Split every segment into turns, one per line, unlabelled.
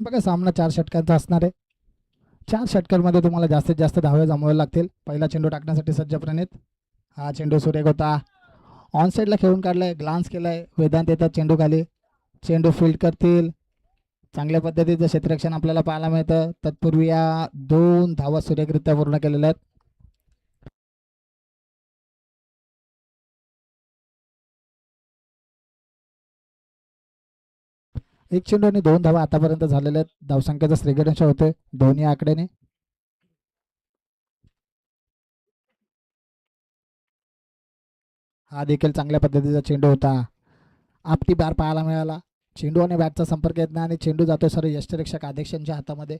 बघा सामना 4 षटकांचा असणार आहे. 4 षटकांमध्ये तुम्हाला जास्तीत जास्त धावे जमवावे लागतील. पहिला चेंडू टाकण्यासाठी सज्ज प्रणित. हा चेंडू सुरेख होता. ऑन साईडला खेळून काढलाय, ग्लान्स केलाय. वेदांत येतात चेंडू खाली. चेंडू फील्ड करतील. चांगल्या पद्धतीचं क्षेत्ररक्षण आपल्याला पाहायला मिळतं. तत्पूर्वी या 2 धावा सुरेखरित्या पूर्ण केलेल्या आहेत. एक चेंडू आणि 2 धावा आतापर्यंत झालेल्या आहेत. धावसंख्येचा श्रीगणेश होते दोन्ही आकड्याने. हा देखील चांगल्या पद्धतीचा चेंडू होता. आपटी बार पाहायला मिळाला. चेंडू आणि बॅटचा संपर्क येत नाही आणि चेंडू जातो सर यष्टिरक्षक आदेश यांच्या हातामध्ये.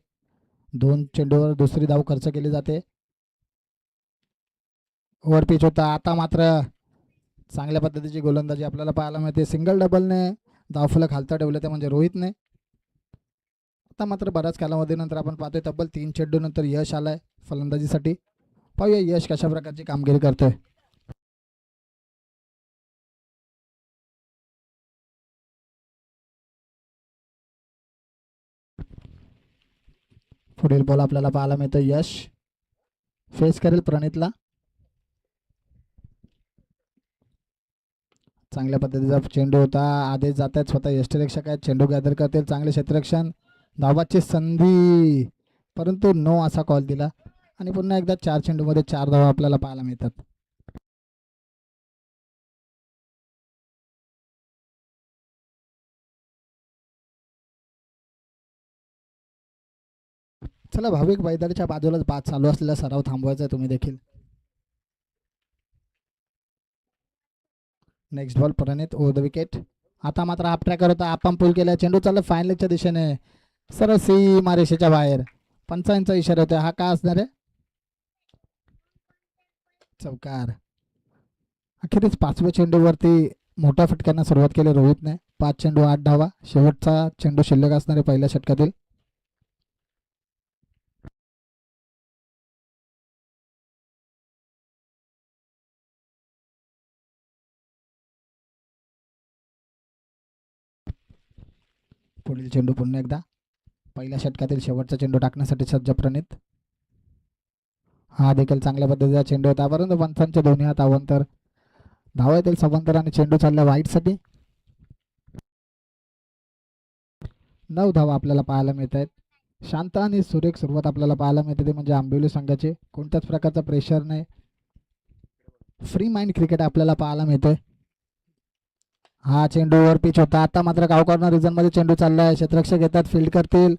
2 चेंडूवर दुसरी धाव खर्च केली जाते. ओव्हर पिच होता. आता मात्र चांगल्या पद्धतीची गोलंदाजी आपल्याला पाहायला मिळते. सिंगल डबलने धावफलक खालता ठेवले ते म्हणजे रोहितने. आता मात्र बऱ्याच कालावधीनंतर आपण पाहतोय तब्बल 3 चेंडू नंतर यश आलाय फलंदाजीसाठी. पाहूया यश कशा प्रकारची कामगिरी करतोय. पुढील बॉल आपल्याला पाहायला मिळतो. यश फेस करेल प्रणितला. चांगल्या पद्धतीचा चेंडू होता. आदेश जात आहेत स्वतः यष्टिरक्षक आहेत. चेंडू गॅदर करतील. चांगले क्षेत्ररक्षण. धावाची संधी परंतु नो असा कॉल दिला आणि पुन्हा एकदा 4 चेंडूमध्ये 4 धावा आपल्याला पाहायला मिळतात. चला भाविक बैदारीच्या बाजूलाच बाद चालू असलेला सराव थांबवायचा आहे तुम्ही देखील. Next ball Pranit over the wicket. आता मात्र हाफ ट्रॅकर होता. आपण पुल केला. चेंडू चालला फायनलच्या दिशेने सरळ सीमा रेषेच्या बाहेर. 5 इशारा होता. हा का असणार आहे? चौकार. अखेरीस 5व्या चेंडूवरती मोठ्या फटक्यांना सुरुवात केली रोहितने. 5 चेंडू 8 धावा. शेवटचा चेंडू शिल्लक असणारे पहिल्या षटकातील. पुढील चेंडू पुन्हा एकदा पहिल्या षटकातील शेवटचा चेंडू टाकण्यासाठी सज्ज प्रणित. हा देखील चांगल्या पद्धतीचा चेंडू होता परंतु पंचांच्या दोन्ही हात अवंतर. धावा येतील समांतर आणि चेंडू चालला वाईटसाठी. 9 धावा आपल्याला पाहायला मिळत आहेत. शांत आणि सुरेख सुरुवात आपल्याला पाहायला मिळते ते म्हणजे आंबिवली संघाचे. कोणत्याच प्रकारचा प्रेशर नाही. फ्री माइंड क्रिकेट आपल्याला पाहायला मिळतोय. हा चेंडू ओव्हर पिच होता. आता मात्र गाव कॉर्नर रिजन मध्ये चेंडू चाललाय. क्षेत्ररक्षक येतात फील्ड करतील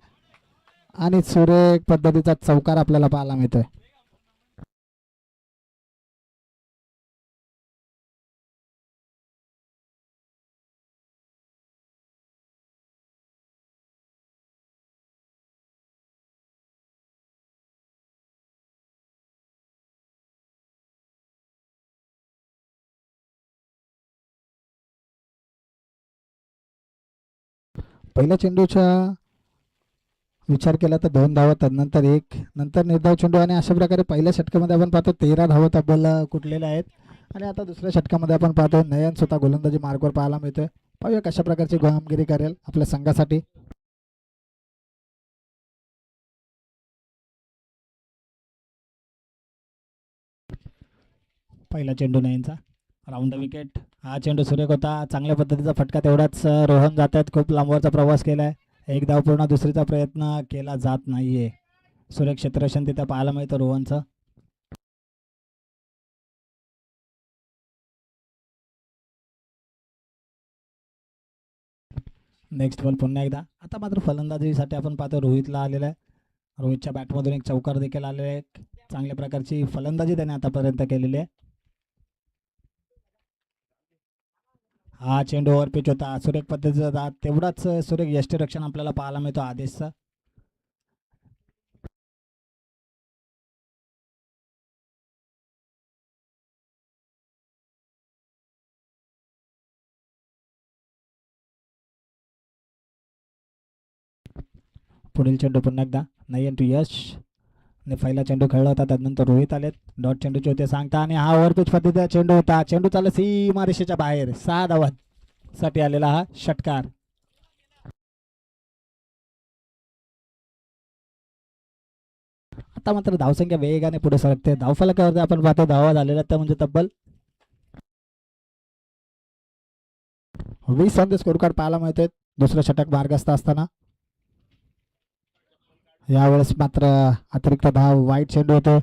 आणि सुरेख पद्धतीचा चौकार आपल्याला पाहायला मिळतोय. पहिल्या चेंडूचा विचार केला तर 2 धावा, तदनंतर 1, नंतर निर्धाव चेंडू आणि अशा प्रकारे पहिल्या षटकामध्ये आपण पाहतो 13 धावा तब्बल कुठलेल्या आहेत. आणि आता दुसऱ्या षटकामध्ये आपण पाहतो नयन स्वतः गोलंदाजी मार्गवर पाहायला मिळतोय. पाहूया कशा प्रकारची कामगिरी करेल आपल्या संघासाठी. पहिला चेंडू नयनचा राऊंड द विकेट. हा चेंडू सुरेख होता. चांगल्या पद्धतीचा फटका. तेवढाच रोहन जात आहेत. खूप लांबवरचा प्रवास केलाय. एक धाव पूर्ण. दुसरीचा प्रयत्न केला जात नाहीये. सुरेख क्षेत्ररक्षण तिथे पाहायला मिळतं रोहनचं. नेक्स्ट बॉल पुन्हा एकदा. आता मात्र फलंदाजीसाठी आपण पाहतो रोहितला आलेला आहे. रोहितच्या बॅटमधून एक चौकार देखील आलेला आहे. चांगल्या प्रकारची फलंदाजी त्याने आतापर्यंत केलेली आहे. हा चेंडू ओव्हर पिच होता. सुरेख पद्धतीचा तेवढाच सुरेख यष्टिरक्षण आपल्याला पाहायला मिळतो आदेशचा. पुढील चेंडू पुन्हा एकदा नयन टू यश. पहिला चेंडू खेळला होता त्यानंतर रोहित आलेत. डॉट चेंडूचे होते सांगता आणि हा ओव्हर पिच पद्धतीचा चेंडू होता. चेंडू चालला सीमा रेषेच्या बाहेर. 6 धावांसाठी आलेला हा षटकार. आता मात्र धावसंख्या वेगाने पुढे सरकते. धावफलकावरती आपण पाहतो धावा झालेल्या त्या म्हणजे तब्बल 20 ऑन द स्कोर कार्ड पाहायला मिळते. दुसरं षटक मार्गस्थ असताना यावेळेस मात्र अतिरिक्त धाव वाईट चेंडू होते.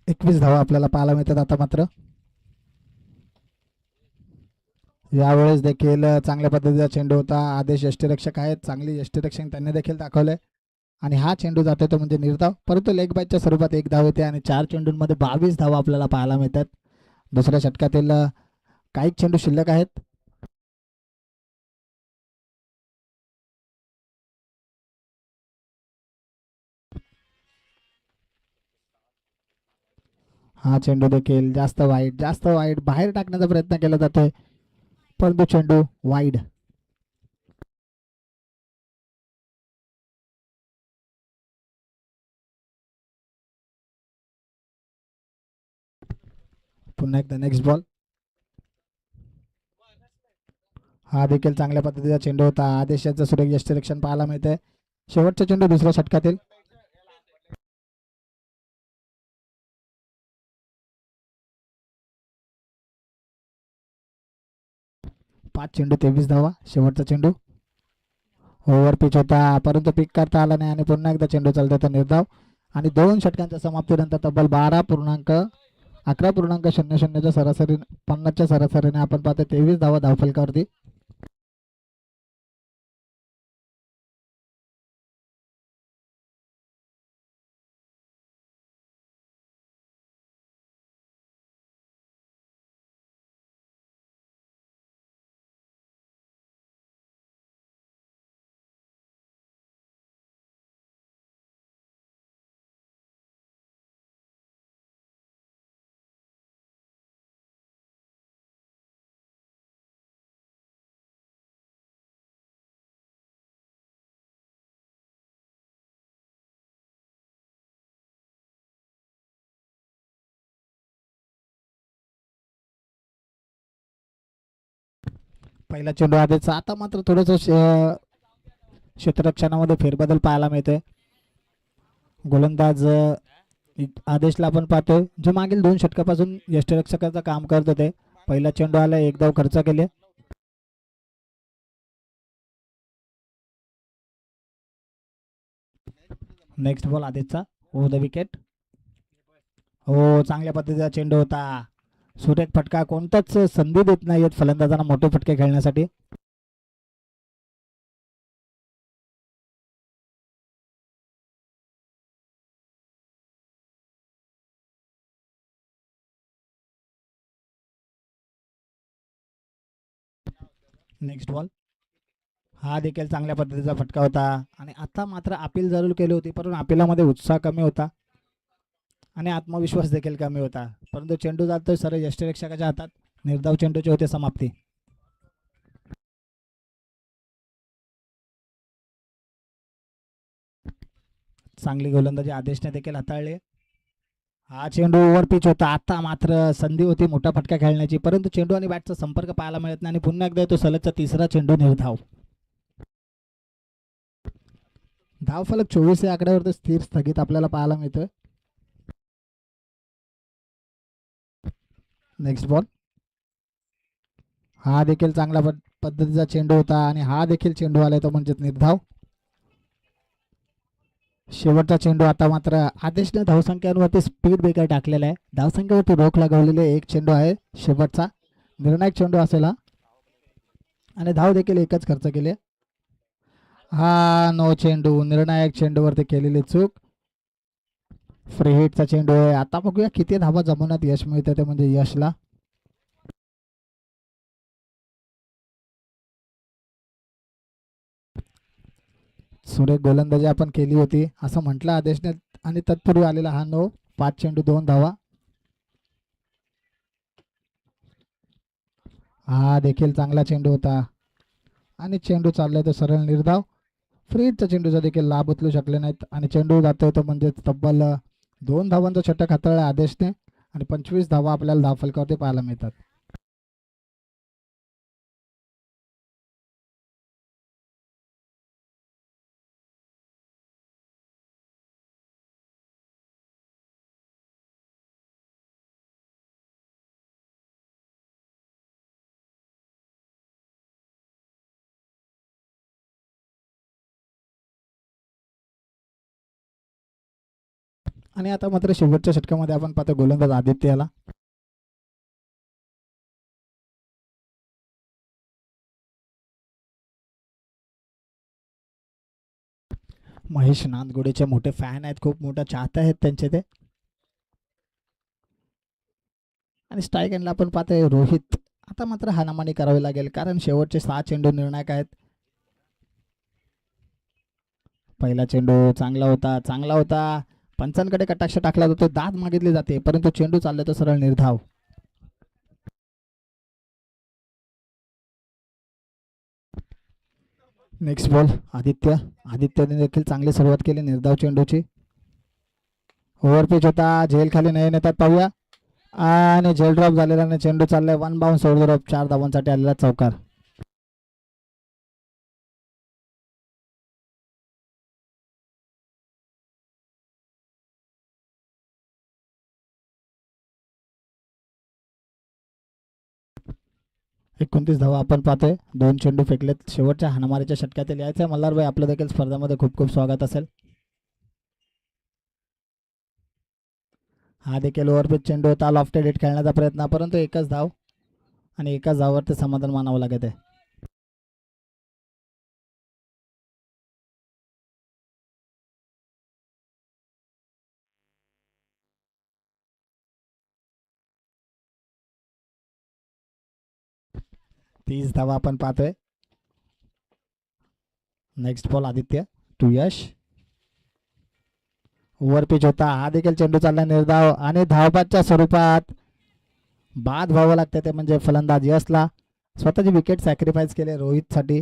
21 धावा आपल्याला पाहायला मिळतात. आता मात्र यावेळेस देखील चांगल्या पद्धतीचा चेंडू होता. आदेश यष्टीरक्षक आहेत, चांगली यष्टीरक्षक त्यांनी देखील दाखवले आणि हा चेंडू जातो तो म्हणजे निर्धाव, परंतु लेग बायच्या स्वरूपात एक धाव येते आणि 4 चेंडूंमध्ये 22 धावा आपल्याला पाहायला मिळतात. दुसऱ्या षटकातील काही चेंडू शिल्लक आहेत. हा चेंडू देखील जास्त वाईड बाहेर टाकण्याचा प्रयत्न केला जातोय, परंतु चेंडू वाईड. पुन्हा एकदा नेक्स्ट बॉल. हा देखील चांगल्या पद्धतीचा चेंडू होता. आदेशाचं सुरेख यष्टीरक्षण पाहायला मिळते. शेवटचा चेंडू दुसऱ्या षटकातील. 5 चेंडू 23 धावा. शेवटचा चेंडू ओव्हर पिच होता, परंतु पिक करता आला नाही आणि पुन्हा एकदा चेंडू चालतो तर निर्धाव. आणि 2 षटकांच्या समाप्तीनंतर तब्बल 11.00च्या सरासरी 50च्या सरासरीने आपण पाहतो 23 धावा धावफलकावरती. पहिला चेंडू आधीचा. आता मात्र थोडंसं क्षेत्ररक्षणामध्ये फेरबदल पाहायला मिळतोय. गोलंदाज आदेशला आपण पाहतोय जो मागील 2 षटकापासून यष्टीरक्षकाचं काम करत होते. पहिला चेंडू आला, एक धाव खर्च केले. नेक्स्ट बॉल आदेशचा ओव्हर द विकेट. हो, चांगल्या पद्धतीचा चेंडू होता. सुरेख फटका, कोणताच संधी देत नाहीयेत फलंदाजांना मोठे फटके खेळण्यासाठी. Next ball. हा देखील चांगल्या पद्धतीचा फटका होता आणि आता मात्र अपील जरूर केली होती, परंतु अपिलामध्ये उत्साह कमी होता आणि आत्मविश्वास देखील कमी होता. परंतु चेंडू जातोय सरळ यष्टीरक्षकाच्या हातात. निर्धाव चेंडूची होते समाप्ती. चांगली गोलंदाजी आदेशने देखील हाताळली. हा चेंडू ओव्हर पिच होता. आता मात्र संधी होती मोठा फटका खेळण्याची, परंतु चेंडू आणि बॅटचा संपर्क पाहायला मिळत नाही आणि पुन्हा एकदा तो सलगचा तिसरा चेंडू निर्धाव. धावफलक 24 या आकड्यावरती स्थिर स्थगित आपल्याला पाहायला मिळतं. Next ball. हा देखील चांगल्या पद्धतीचा चेंडू होता आणि हा देखील चेंडू आलाय तो म्हणजे निर्धाव. शेवटचा चेंडू. आता मात्र आदेशने धावसंख्यांवरती स्पीड ब्रेकर टाकलेला आहे. धावसंख्येवरती रोख लागवलेले एक चेंडू आहे शेवटचा निर्णायक चेंडू असेल आणि धाव देखील एकच खर्च केले. हा नो चेंडू, निर्णायक चेंडूवरती केलेली चूक. फ्री हिटचा चेंडू आहे. आता बघूया किती धावा जमवण्यात यश मिळतं ते म्हणजे यशला. सुरेख गोलंदाजी आपण केली होती असं म्हटलं आदेशने आणि तत्पूर्वी आलेला हा नो. 5 चेंडू 2 धावा. हा देखील चांगला चेंडू होता आणि चेंडू चाललाय तो सरळ निर्धाव. फ्रीजच्या चेंडूचा देखील लाभ उचलू शकले नाहीत आणि चेंडू जातोय तो म्हणजे तब्बल 2 धावांचा षटक हाताळला आदेशने आणि 25 धावा आपल्याला धावफलकावरती पाहायला मिळतात. आणि आता मात्र शेवटच्या षटकामध्ये आपण पाहतो गोलंदाज आदित्य याला. महेश नांदगुडेचे मोठे फॅन आहेत, खूप मोठा चाहते आहेत त्यांचे ते. आणि स्ट्राईक एंडला आपण पाहतोय रोहित. आता मात्र हाणामानी करावी लागेल कारण शेवटचे 6 चेंडू निर्णायक आहेत. पहिला चेंडू चांगला होता. पंचांकडे कटाक्ष टाकला जातो, दाद मागितली जाते, परंतु चेंडू चालले तो सरळ निर्धाव. नेक्स्ट बॉल आदित्यने देखील चांगली सुरुवात केली निर्धाव चेंडूची. ओव्हरपिच होता, झेल खाली नाही नेतात पाहूया. आणि झेल ड्रॉप झालेला चेंडू चाललाय वन बाउन्स सोड ड्रॉप, 4 धावांसाठी आलेला चौकार. एकोणतीस धावा आपण पाहतोय, 2 चेंडू फेकलेत. शेवटच्या हाणामारीच्या षटकातील यायचं आहे मल्हारभाई, आपलं देखील स्पर्धेमध्ये खूप खूप स्वागत असेल. हा देखील ओव्हरपिच चेंडू होता, लॉफ्टेड हिट खेळण्याचा प्रयत्न, परंतु एकच धाव आणि एकाच धावावर ते समाधान मानावं लागत आहे. तीस धावा आपण पाहतोय. Next ball Aditya to Yash. Overpitch होता, हा देखील चेंडू चालला निर्धाव आणि धावबादच्या स्वरूपात बाद व्हावं लागतं, ते म्हणजे फलंदाज यशला. स्वतःची विकेट सॅक्रिफाईस केले रोहितसाठी.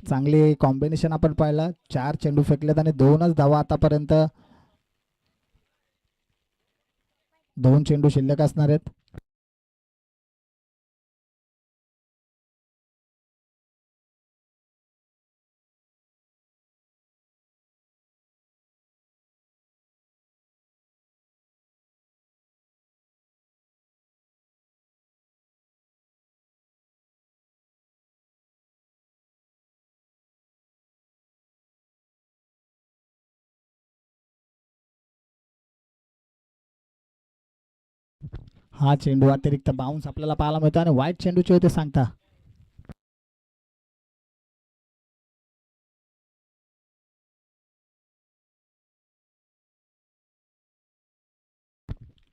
चांगली कॉम्बिनेशन आपण पाहिलं, 4 चेंडू फेकलेत आणि 2च धावा आतापर्यंत. 2 चेंडू शिल्लक असणार आहेत. हा चेंडू अतिरिक्त बाउन्स आपल्याला पाहायला मिळतो आणि वाईट चेंडूचे होते सांगता.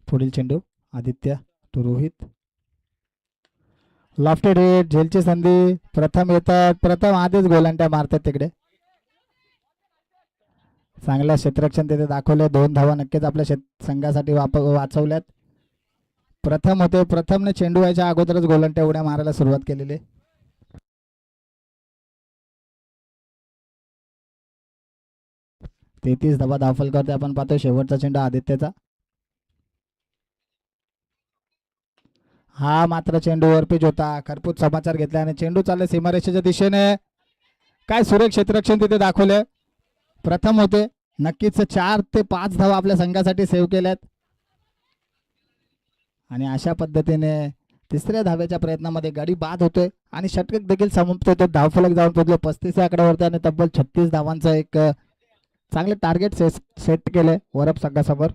पुढील चेंडू Aditya to Rohit. Lofted hit, झेलची संधी, प्रथम येतात, प्रथम आधीच गोलांट्या मारतात तिकडे. चांगल्या क्षेत्ररक्षण तिथे दाखवले, 2 धावा नक्कीच आपल्या संघासाठी वाचवल्यात. प्रथम होते, प्रथमने चेंडू व्हायच्या अगोदरच गोलंट्या उड्या मारायला सुरुवात केलेली. 33 धावा धावफल करते आपण पाहतोय. शेवटचा चेंडू आदित्यचा. हा मात्र चेंडू वरपीच होता, खरपूस समाचार घेतला आणि चेंडू चालले सीमारेषेच्या दिशेने. काय सुरेख क्षेत्ररक्षण तिथे दाखवले. प्रथम होते, नक्कीच 4 ते 5 धावा आपल्या संघासाठी सेव्ह केल्यात. आणि अशा पद्धतीने तिसऱ्या धावेच्या प्रयत्नामध्ये गाडी बाद होतोय आणि षटक देखील संपतोय. तो धावफलक जाऊन पोहोचलो 35 या आकड्यावरती आणि तब्बल 36 धावांचं एक चांगले टार्गेट सेट केले वरप संघासमोर.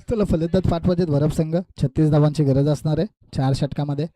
चला फलंदाज पाठवायचे वरप संघ. 36 धावांची गरज असणार आहे 4 षटकामध्ये.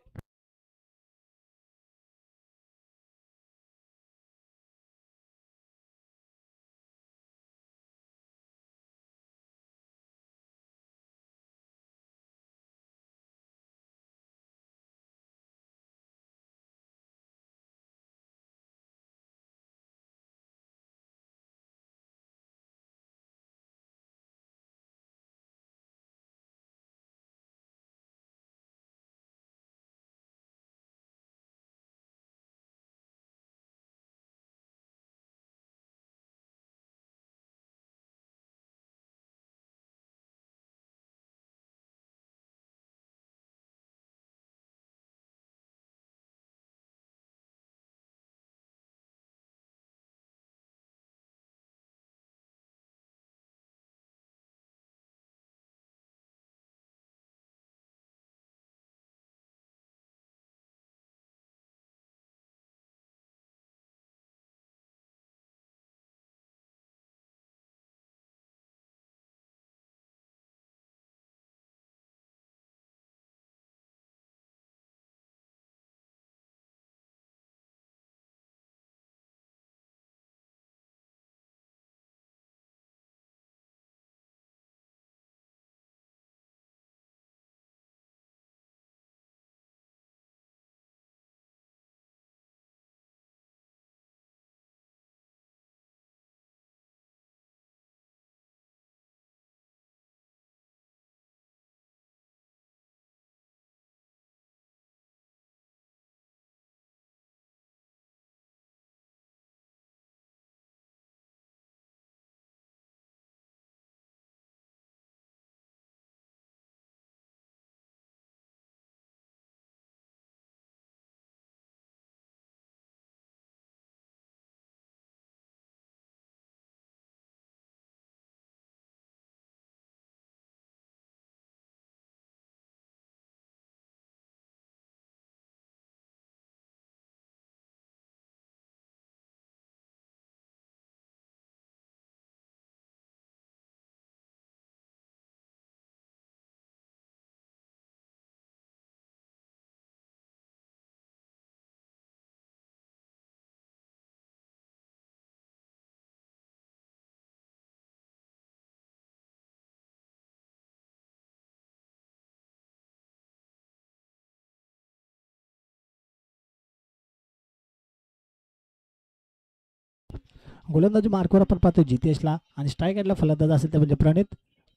गोलंदाजी मार्कवर आपण पाहतो जितेशला आणि स्ट्राईक ॲटला फलंदाज असेल ते म्हणजे प्रणित.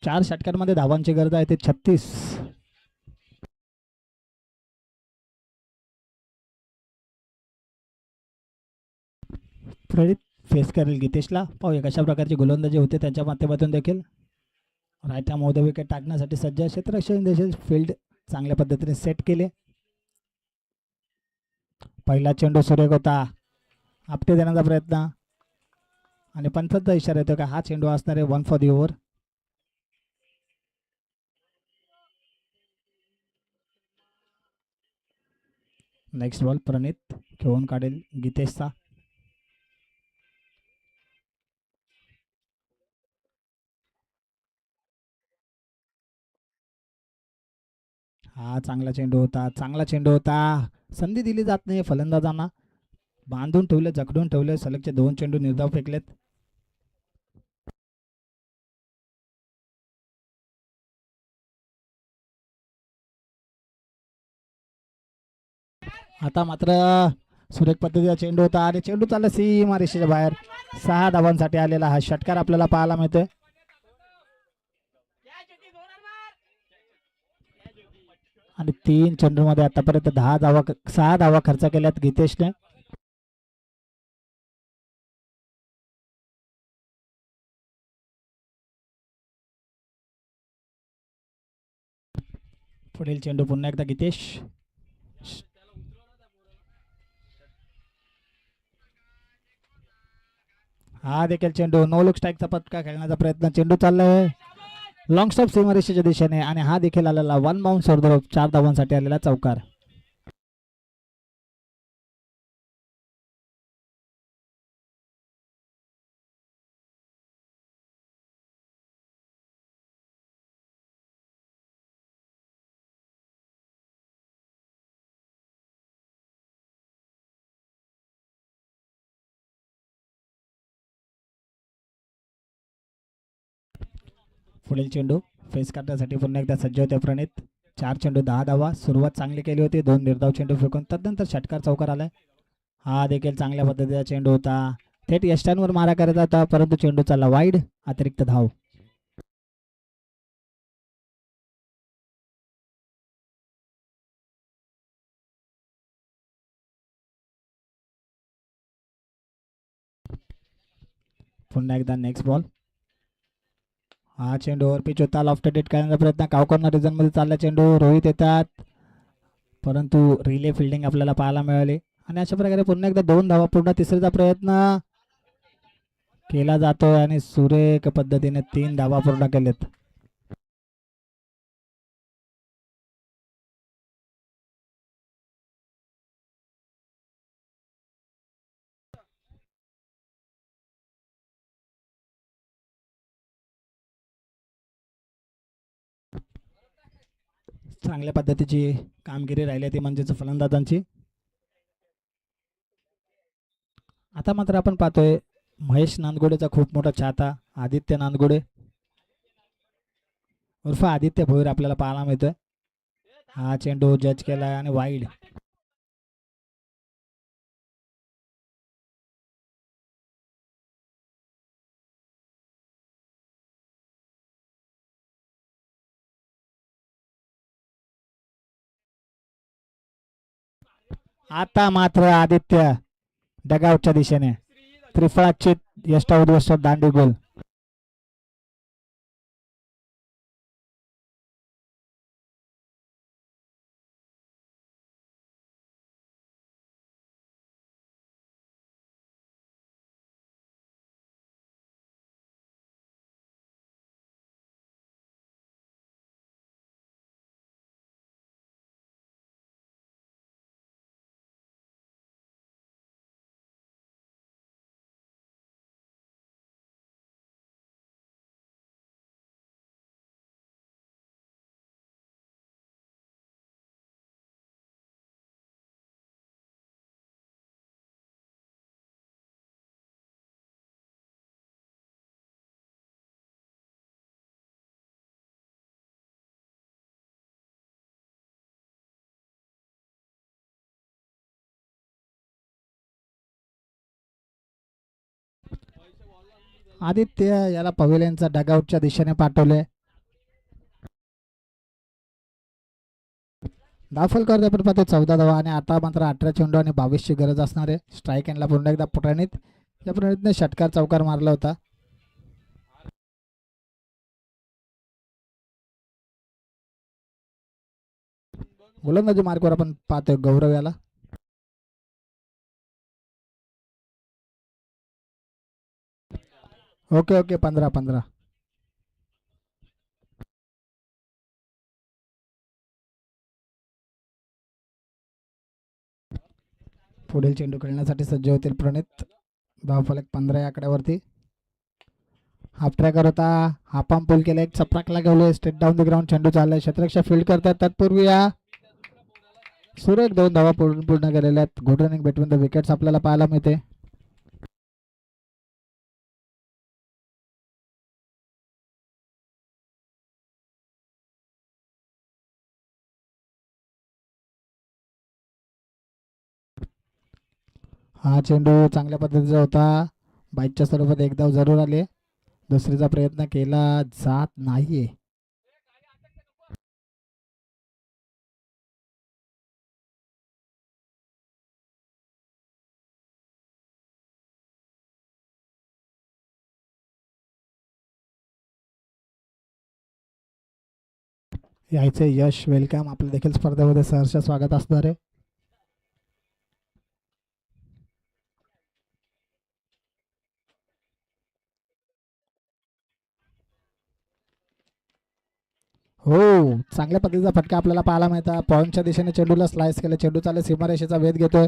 4 षटकांमध्ये धावांची गरज आहे ते 36. प्रणित फेस करेल गीतेशला. पाहूया कशा प्रकारची गोलंदाजी होते त्यांच्या माध्यमातून देखील. राईट हॅम मोठे विकेट टाकण्यासाठी सज्ज. क्षेत्ररक्षण देखील फील्ड चांगल्या पद्धतीने सेट केले. पहिला चेंडू सुरेख होता. आपटे देण्याचा प्रयत्न आणि पंचांचा इशारा येतो का हा चेंडू असणार आहे 1 for the over. Next ball Pranit घेऊन काढेल गीतेशचा. हा चांगला चेंडू होता, चांगला चेंडू होता. संधी दिली जात नाही फलंदाजांना. बांधून ठेवले, जखडून ठेवले. सलगचे 2 चेंडू निर्धाव फेकलेत. आता मात्र सुरेख पद्धतीचा चेंडू होता आणि चेंडू चालला सीमा रेषेच्या बाहेर. 6 धावांसाठी आलेला हा षटकार आपल्याला पाहायला मिळतोय. आणि 3 चेंडूमध्ये आतापर्यंत 6 धावा खर्च केल्यात गीतेशने. पुढील चेंडू पुन्हा एकदा गीतेश. हा देखील चेंडू नो लुक स्ट्राईकचा पटका खेळण्याचा प्रयत्न. चेंडू चाललाय लॉंग स्टॉप सीमारेषेच्या दिशेने आणि हा देखील आलेला 1 बाउन्स ऑर्डर 4 धावांसाठी आलेला चौकार. पुढील चेंडू फेस करण्यासाठी पुन्हा एकदा सज्ज होते प्रणित. 4 चेंडू 10 धावा. सुरुवात चांगली केली होती. 2 निर्धाव चेंडू फेकून तदनंतर षटकार चौकार आलाय. हा देखील चांगल्या पद्धतीचा चेंडू होता. थेट यष्टांवर मारा करत होता परंतु चेंडू चालला वाईड. अतिरिक्त धाव. पुन्हा एकदा नेक्स्ट बॉल. हा चेंडू ओव्हर पिच होता. लॉफ्टेड हिट करण्याचा प्रयत्न. कावकॉर्नर रिझन मध्ये चालला चेंडू. रोहित येतात परंतु रिले फिल्डिंग आपल्याला पाहायला मिळाली आणि अशा प्रकारे पुन्हा एकदा 2 धावा. पूर्ण तिसरीचा प्रयत्न केला जातोय आणि सुरेख पद्धतीने 3 धावा पूर्ण केलेत. चांगल्या पद्धतीची कामगिरी राहिली ती म्हणजेच फलंदाजांची. आता मात्र आपण पाहतोय महेश नांदगुडेचा खूप मोठा चाहता आदित्य नांदगुडे उर्फ आदित्य भोईर आपल्याला पाहायला मिळतोय. हा चेंडू जज केलाय आणि वाईड. आता मात्र आदित्य डगआउटच्या दिशेने त्रिफळाची यष्टा उद्ध्वस्त दांडी गोल. आदित्य याला पवेलियनचा डगआउटच्या दिशेने पाठवले. दाखल करते आपण पाहतो 14 धावा आणि आता मात्र 18 चेंडू आणि 22ची गरज असणार आहे. स्ट्राईक एंडला पुन्हा एकदा प्रणित, या प्रणितने षटकार चौकार मारला होता. गोलंदाजी मार्कवर आपण पाहतोय गौरव याला. Okay okay 15-15. पुढील चेंडू खेळण्यासाठी सज्ज होतील प्रणित. धावफलक 15 या आकड्यावरती. हाफ ट्रॅकर होता, हापाम पूल केला, एक चपराकला गेलोय, स्ट्रेट डाऊन द ग्राउंड चेंडू चाललाय. क्षेत्ररक्षक फील्ड करतात तत्पूर्वी या सुरेख 2 धावा पूर्ण केलेल्या आहेत. Good running between the wickets आपल्याला पाहायला मिळते. हा चेंडू चांगल्या पद्धतीचा होता. बाईकच्या स्वरूपात एक धाव जरूर आले. दुसरीचा प्रयत्न केला जात नाहीये. यायचे यश वेलकम, आपलं देखील स्पर्धेमध्ये सहर्ष स्वागत असणार आहे. हो, चांगल्या पद्धतीचा फटका आपल्याला पाहायला मिळतात. पॉईंटच्या दिशेने चेंडूला स्लाइस केलं. चेंडू चालले सीमारेषेचा वेध घेतोय.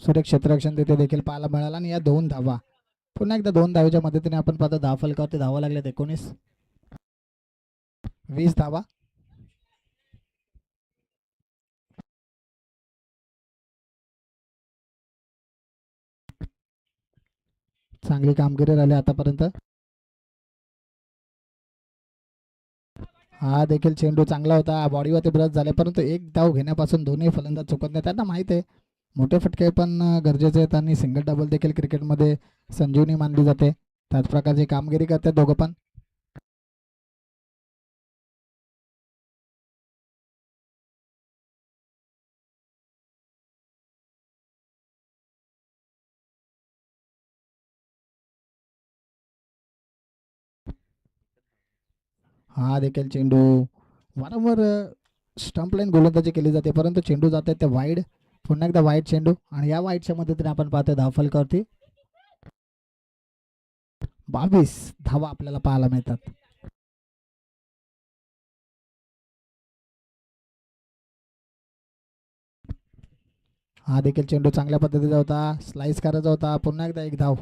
सुरेख क्षेत्ररक्षण तिथे देखील पाहायला मिळाला आणि या 2 धावा पुन्हा एकदा 2 धावेच्या मदतीने आपण पाहतो धाव फलकावरती धावा लागल्यात 19. 20 धावा. चांगली कामगिरी राहिली आतापर्यंत. हा देखील चेंडू चांगला होता, बॉडीवरती ब्रश झाले, परंतु एक धाव घेण्यापासून दोन्ही फलंदाज चुकत नाही. त्यांना माहित आहे मोठे फटके पण गरजेचे आहेत आणि सिंगल डबल देखील क्रिकेटमध्ये संजीवनी मानली जाते. त्याच प्रकारची कामगिरी करतात दोघं पण. हा देखील चेंडू वारंवार स्टंप लाईन गोलंदाजी केली जाते, परंतु चेंडू जाते ते वाईड. पुन्हा एकदा वाईड चेंडू आणि या वाईडच्या मदतीने आपण पाहतोय धावफलकावरती 22 धावा आपल्याला पाहायला मिळतात. हा देखील चेंडू चांगल्या पद्धतीचा होता, स्लाइस करायचा होता. पुन्हा एकदा एक धाव.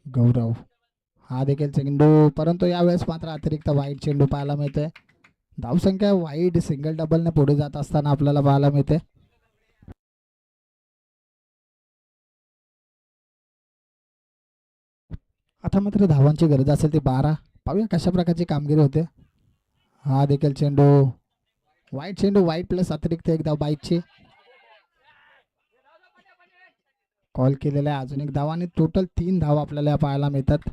गौरव हा देखील चेंडू, परंतु यावेळेस मात्र अतिरिक्त वाईट चेंडू पाहायला मिळतोय. धावसंख्या वाईट सिंगल डबलने पुढे जात असताना आपल्याला पाहायला मिळते. आता मात्र धावांची गरज असेल ती 12. पाहूया कशा प्रकारची कामगिरी होते. हा देखील चेंडू वाईट चेंडू, वाईट प्लस अतिरिक्त एक धाव बाईकची कॉल केलेला आहे. अजून एक धाव आणि टोटल 3 धाव आपल्याला पाहायला मिळतात.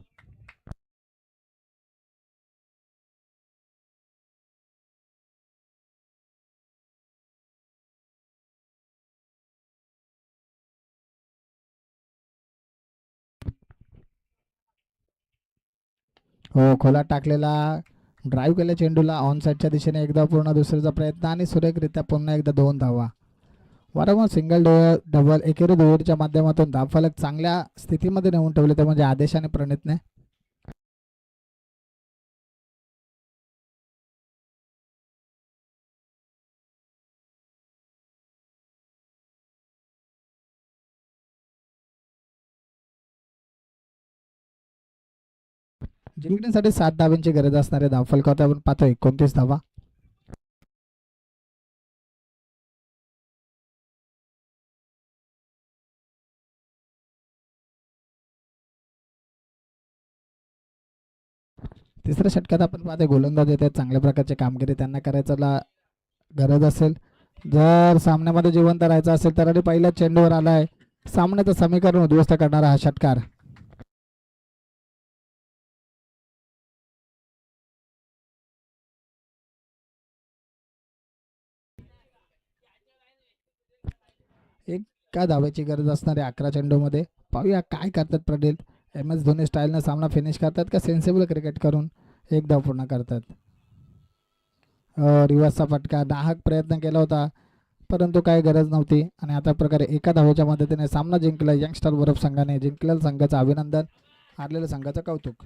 हो, खोलात टाकलेला, ड्राईव्ह केल्या चेंडूला ऑन साईडच्या दिशेने एकदा पूर्ण, दुसरीचा प्रयत्न आणि सुरेखरित्या पुन्हा एकदा 2 धावा. वारंवार सिंगल डबल एकेरी दुहेरीच्या माध्यमातून धावफलक चांगल्या स्थितीमध्ये नेऊन ठेवले ते म्हणजे आदेश आणि प्रणितने. जिंकण्यासाठी 7 धावांची गरज असणारे धावफलकावर आपण पाहतो 29 धावा. तिसऱ्या षटकात आपण पाहते गोलंदाज येतात, चांगल्या प्रकारची कामगिरी त्यांना करायचा गरज असेल. जर सामन्यामध्ये जिवंत राहायचं असेल तर आणि पहिल्या चेंडूवर आलाय सामन्याचं समीकरण उद्ध्वस्त करणारा हा षटकार. एका धावेची गरज असणारे 11 चेंडूमध्ये पाहूया काय करतात पटेल. MS धोनी स्टाईलनं सामना फिनिश करतात का सेन्सिबल क्रिकेट करून एक धाव पूर्ण करतात. रिवर्सचा फटका, दाहक प्रयत्न केला होता परंतु काही गरज नव्हती आणि आता प्रकारे एका धावेच्या मदतीने सामना जिंकला. यंगस्टर बरोबर संघाने जिंकलेल्या संघाचं अभिनंदन, हारलेल्या संघाचं कौतुक.